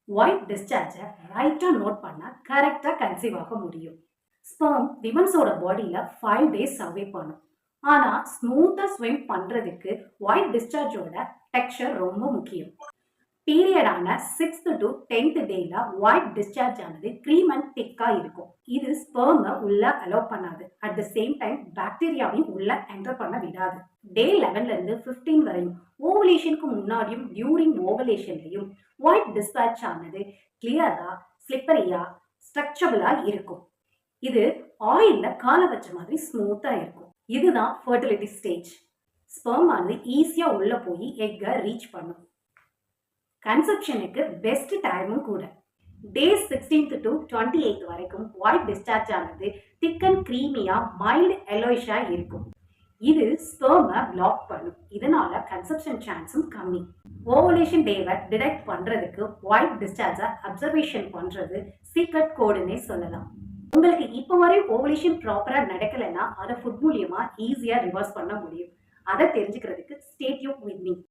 White டிஸ்சார்ஜை ரைட்டாக note பண்ணால் கரெக்டாக கன்சீவ் ஆக முடியும். ஸ்பெர்ம் விமன்ஸோட பாடியில் 5 டேஸ் சர்வே பண்ணும். ஆனால் ஸ்மூத்தாக ஸ்விம் பண்ணுறதுக்கு ஒயிட் டிஸ்சார்ஜோட டெக்ஸ்சர் ரொம்ப முக்கியம். பீரியடான 6th to 10th டேல ஒயிட் டிஸ்சார்ஜ் ஆனது க்ரீம் அண்ட் திக்கா இருக்கும். இது ஸ்பெர்மை உள்ள அலோவ் பண்ணாது. அட் த சேம் டைம் பாக்டீரியாவையும் உள்ள என்டர் பண்ண விடாது. டே 11ல இருந்து 15 வரையும் ஓவலேஷனுக்கு முன்னாடியும் டியூரிங் ஓவலேஷன்லையும் ஒயிட் டிஸ்சார்ஜ் ஆனது கிளியரா, ஸ்லிப்பரியா, ஸ்ட்ரக்சரபிளா இருக்கும். இது ஆயில்ல கால வச்ச மாதிரி ஸ்மூத்தா இருக்கும். இதுதான் ஃபர்டிலிட்டி ஸ்டேஜ். ஸ்பெர்ம் ஆனது ஈஸியா உள்ள போய் எக்கை ரீச் பண்ணும். கன்செப்ஷனுக்கு பெஸ்ட் டைமும் கூட. டே 16th to 28th வரைக்கும் ஒயிட் டிஸ்சார்ஜ் ஆனது திக் அண்ட் க்ரீமியா மைல்டு எல்லோயிஷா இருக்கும். இது ஸ்பெர்மை பிளாக் பண்ணும். இதனால கன்செப்ஷன் சான்ஸும் கம்மி. ஓவலேஷன் டேவை டிடெக்ட் பண்றதுக்கு ஒயிட் டிஸ்சார்ஜை அப்சர்வேஷன் பண்றது சீக்ரெட் கோடுன்னே சொல்லலாம். உங்களுக்கு இப்போ வரை ஓவலேஷன் ப்ராப்பரா நடக்கலைன்னா அதை ஃபுட் மூலியமா ஈஸியா ரிவர்ஸ் பண்ண முடியும். அதை தெரிஞ்சுக்கிறதுக்கு ஸ்டே டியூன் வித் மீ.